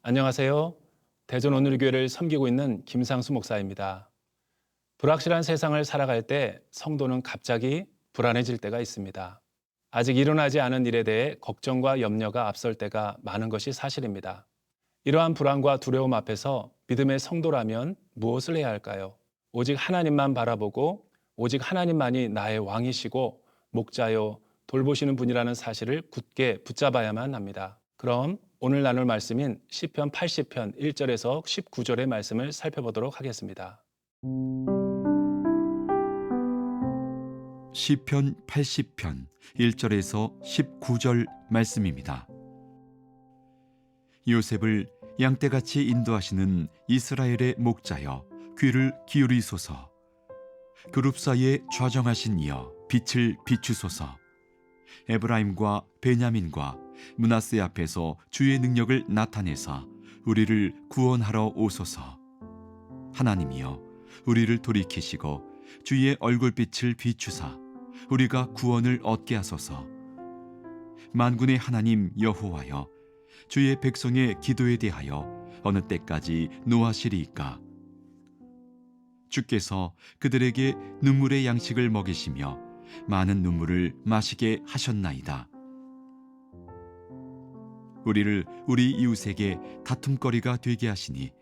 안녕하세요. 대전 온누리교회를 섬기고 있는 김상수 목사입니다. 불확실한 세상을 살아갈 때 성도는 갑자기 불안해질 때가 있습니다. 아직 일어나지 않은 일에 대해 걱정과 염려가 앞설 때가 많은 것이 사실입니다. 이러한 불안과 두려움 앞에서 믿음의 성도라면 무엇을 해야 할까요? 오직 하나님만 바라보고 오직 하나님만이 나의 왕이시고 목자요 돌보시는 분이라는 사실을 굳게 붙잡아야만 합니다. 그럼 오늘 나눌 말씀인 시편 80편 1절에서 19절의 말씀을 살펴보도록 하겠습니다. 시편 80편 1절에서 19절 말씀입니다. 요셉을 양떼같이 인도하시는 이스라엘의 목자여 귀를 기울이소서. 그룹 사이에 좌정하신 이여 빛을 비추소서. 에브라임과 베냐민과 므낫세 앞에서 주의 능력을 나타내사 우리를 구원하러 오소서. 하나님이여 우리를 돌이키시고 주의 얼굴빛을 비추사 우리가 구원을 얻게 하소서. 만군의 하나님 여호와여 주의 백성의 기도에 대하여 어느 때까지 노하시리이까. 주께서 그들에게 눈물의 양식을 먹이시며 많은 눈물을 마시게 하셨나이다. 우리를 우리 이웃에게 다툼거리가 되게 하시니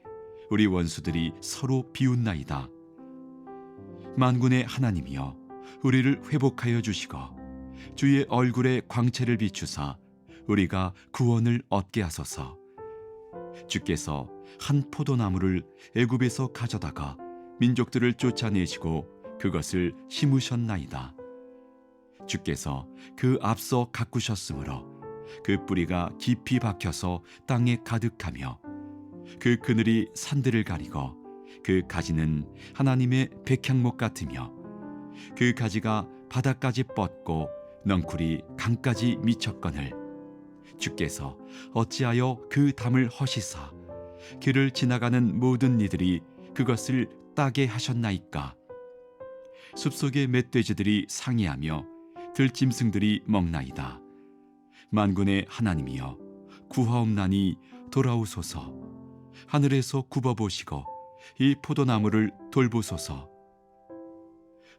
우리 원수들이 서로 비웃나이다. 만군의 하나님이여 우리를 회복하여 주시고 주의 얼굴에 광채를 비추사 우리가 구원을 얻게 하소서. 주께서 한 포도나무를 애굽에서 가져다가 민족들을 쫓아내시고 그것을 심으셨나이다. 주께서 그 앞서 가꾸셨으므로 그 뿌리가 깊이 박혀서 땅에 가득하며 그 그늘이 산들을 가리고 그 가지는 하나님의 백향목 같으며 그 가지가 바닥까지 뻗고 넝쿨이 강까지 미쳤거늘 주께서 어찌하여 그 담을 허시사 길을 지나가는 모든 이들이 그것을 따게 하셨나이까. 숲속의 멧돼지들이 상이하며 들짐승들이 먹나이다. 만군의 하나님이여 구하옵나니 돌아오소서. 하늘에서 굽어보시고 이 포도나무를 돌보소서.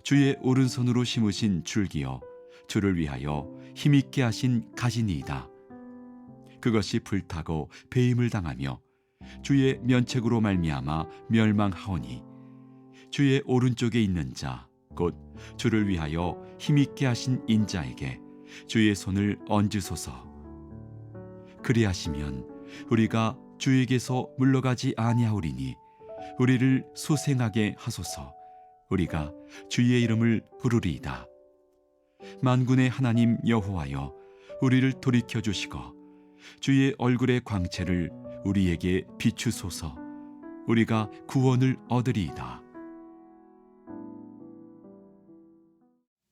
주의 오른손으로 심으신 줄기여 주를 위하여 힘있게 하신 가지니이다. 그것이 불타고 배임을 당하며 주의 면책으로 말미암아 멸망하오니 주의 오른쪽에 있는 자 곧 주를 위하여 힘있게 하신 인자에게 주의 손을 얹으소서. 그리하시면 우리가 주에게서 물러가지 아니하오리니 우리를 소생하게 하소서. 우리가 주의 이름을 부르리이다. 만군의 하나님 여호와여 우리를 돌이켜 주시고 주의 얼굴의 광채를 우리에게 비추소서. 우리가 구원을 얻으리이다.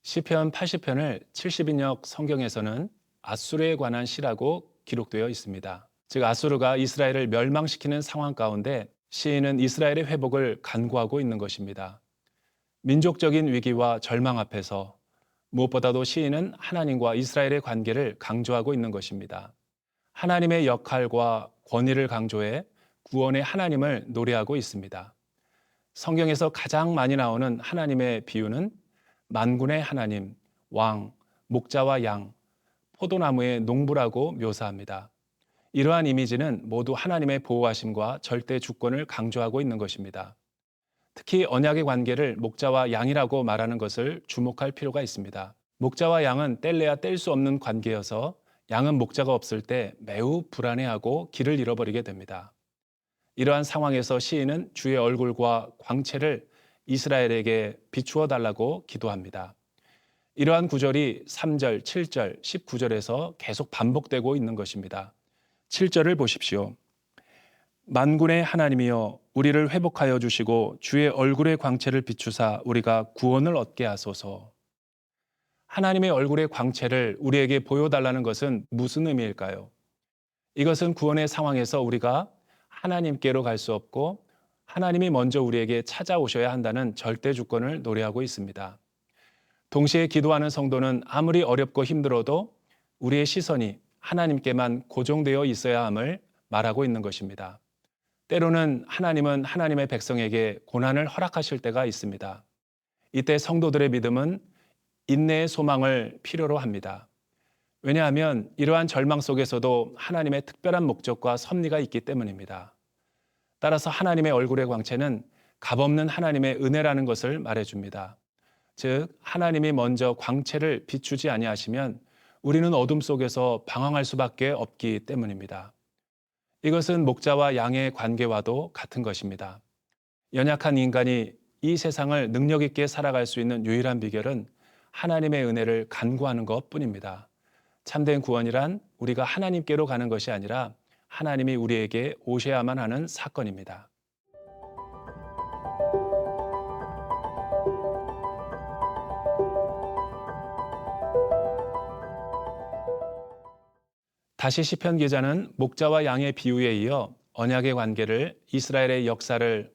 시편 80편을 70인역 성경에서는 아수르에 관한 시라고 기록되어 있습니다. 즉 아수르가 이스라엘을 멸망시키는 상황 가운데 시인은 이스라엘의 회복을 간구하고 있는 것입니다. 민족적인 위기와 절망 앞에서 무엇보다도 시인은 하나님과 이스라엘의 관계를 강조하고 있는 것입니다. 하나님의 역할과 권위를 강조해 구원의 하나님을 노래하고 있습니다. 성경에서 가장 많이 나오는 하나님의 비유는 만군의 하나님, 왕, 목자와 양, 포도나무의 농부라고 묘사합니다. 이러한 이미지는 모두 하나님의 보호하심과 절대 주권을 강조하고 있는 것입니다. 특히 언약의 관계를 목자와 양이라고 말하는 것을 주목할 필요가 있습니다. 목자와 양은 뗄래야 뗄 수 없는 관계여서 양은 목자가 없을 때 매우 불안해하고 길을 잃어버리게 됩니다. 이러한 상황에서 시인은 주의 얼굴과 광채를 이스라엘에게 비추어 달라고 기도합니다. 이러한 구절이 3절, 7절, 19절에서 계속 반복되고 있는 것입니다. 7절을 보십시오. 만군의 하나님이여 우리를 회복하여 주시고 주의 얼굴의 광채를 비추사 우리가 구원을 얻게 하소서. 하나님의 얼굴의 광채를 우리에게 보여달라는 것은 무슨 의미일까요? 이것은 구원의 상황에서 우리가 하나님께로 갈 수 없고 하나님이 먼저 우리에게 찾아오셔야 한다는 절대 주권을 노래하고 있습니다. 동시에 기도하는 성도는 아무리 어렵고 힘들어도 우리의 시선이 하나님께만 고정되어 있어야 함을 말하고 있는 것입니다. 때로는 하나님은 하나님의 백성에게 고난을 허락하실 때가 있습니다. 이때 성도들의 믿음은 인내의 소망을 필요로 합니다. 왜냐하면 이러한 절망 속에서도 하나님의 특별한 목적과 섭리가 있기 때문입니다. 따라서 하나님의 얼굴의 광채는 값없는 하나님의 은혜라는 것을 말해줍니다. 즉 하나님이 먼저 광채를 비추지 아니하시면 우리는 어둠 속에서 방황할 수밖에 없기 때문입니다. 이것은 목자와 양의 관계와도 같은 것입니다. 연약한 인간이 이 세상을 능력 있게 살아갈 수 있는 유일한 비결은 하나님의 은혜를 간구하는 것뿐입니다. 참된 구원이란 우리가 하나님께로 가는 것이 아니라 하나님이 우리에게 오셔야만 하는 사건입니다. 다시 시편 기자는 목자와 양의 비유에 이어 언약의 관계를 이스라엘의 역사를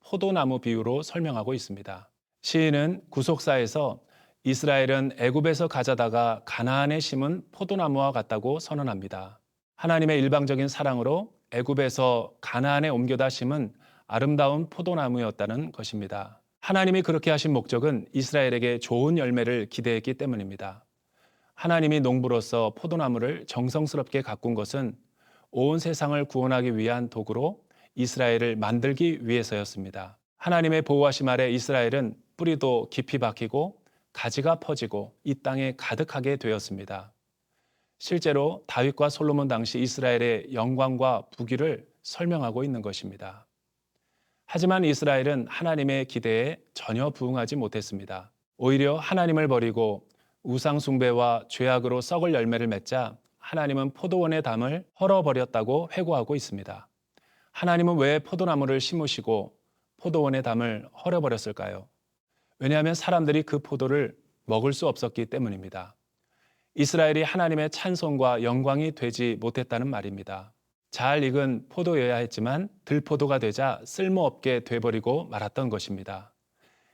포도나무 비유로 설명하고 있습니다. 시인은 구속사에서 이스라엘은 애굽에서 가져다가 가나안에 심은 포도나무와 같다고 선언합니다. 하나님의 일방적인 사랑으로 애굽에서 가나안에 옮겨다 심은 아름다운 포도나무였다는 것입니다. 하나님이 그렇게 하신 목적은 이스라엘에게 좋은 열매를 기대했기 때문입니다. 하나님이 농부로서 포도나무를 정성스럽게 가꾼 것은 온 세상을 구원하기 위한 도구로 이스라엘을 만들기 위해서였습니다. 하나님의 보호하심 아래 이스라엘은 뿌리도 깊이 박히고 가지가 퍼지고 이 땅에 가득하게 되었습니다. 실제로 다윗과 솔로몬 당시 이스라엘의 영광과 부귀를 설명하고 있는 것입니다. 하지만 이스라엘은 하나님의 기대에 전혀 부응하지 못했습니다. 오히려 하나님을 버리고 우상 숭배와 죄악으로 썩을 열매를 맺자 하나님은 포도원의 담을 헐어버렸다고 회고하고 있습니다. 하나님은 왜 포도나무를 심으시고 포도원의 담을 헐어버렸을까요? 왜냐하면 사람들이 그 포도를 먹을 수 없었기 때문입니다. 이스라엘이 하나님의 찬송과 영광이 되지 못했다는 말입니다. 잘 익은 포도여야 했지만 들포도가 되자 쓸모없게 돼버리고 말았던 것입니다.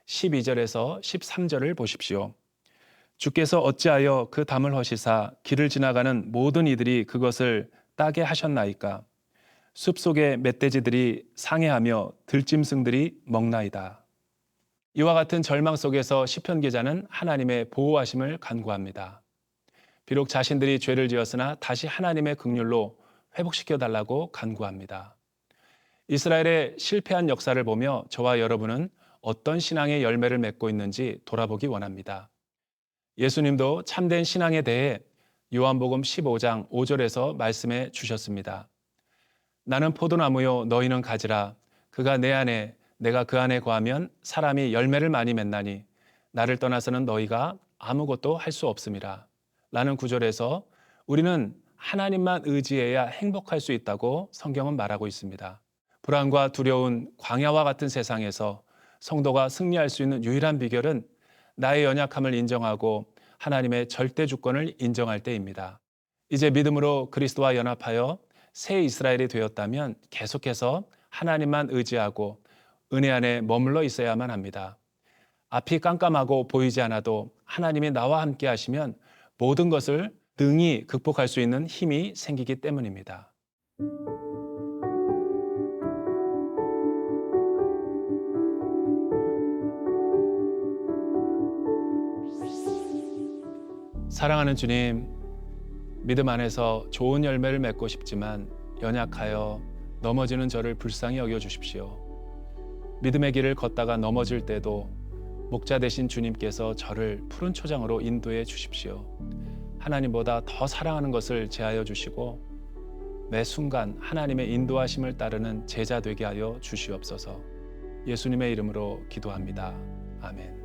12절에서 13절을 보십시오. 주께서 어찌하여 그 담을 허시사 길을 지나가는 모든 이들이 그것을 따게 하셨나이까? 숲속의 멧돼지들이 상해하며 들짐승들이 먹나이다. 이와 같은 절망 속에서 시편 기자는 하나님의 보호하심을 간구합니다. 비록 자신들이 죄를 지었으나 다시 하나님의 긍휼로 회복시켜 달라고 간구합니다. 이스라엘의 실패한 역사를 보며 저와 여러분은 어떤 신앙의 열매를 맺고 있는지 돌아보기 원합니다. 예수님도 참된 신앙에 대해 요한복음 15장 5절에서 말씀해 주셨습니다. 나는 포도나무요 너희는 가지라. 그가 내 안에 내가 그 안에 거하면 사람이 열매를 많이 맺나니 나를 떠나서는 너희가 아무것도 할 수 없음이라. 라는 구절에서 우리는 하나님만 의지해야 행복할 수 있다고 성경은 말하고 있습니다. 불안과 두려운 광야와 같은 세상에서 성도가 승리할 수 있는 유일한 비결은 나의 연약함을 인정하고 하나님의 절대 주권을 인정할 때입니다. 이제 믿음으로 그리스도와 연합하여 새 이스라엘이 되었다면 계속해서 하나님만 의지하고 은혜 안에 머물러 있어야만 합니다. 앞이 깜깜하고 보이지 않아도 하나님이 나와 함께 하시면 모든 것을 능히 극복할 수 있는 힘이 생기기 때문입니다. 사랑하는 주님, 믿음 안에서 좋은 열매를 맺고 싶지만 연약하여 넘어지는 저를 불쌍히 여겨주십시오. 믿음의 길을 걷다가 넘어질 때도 목자 되신 주님께서 저를 푸른 초장으로 인도해 주십시오. 하나님보다 더 사랑하는 것을 제하여 주시고 매 순간 하나님의 인도하심을 따르는 제자 되게 하여 주시옵소서. 예수님의 이름으로 기도합니다. 아멘.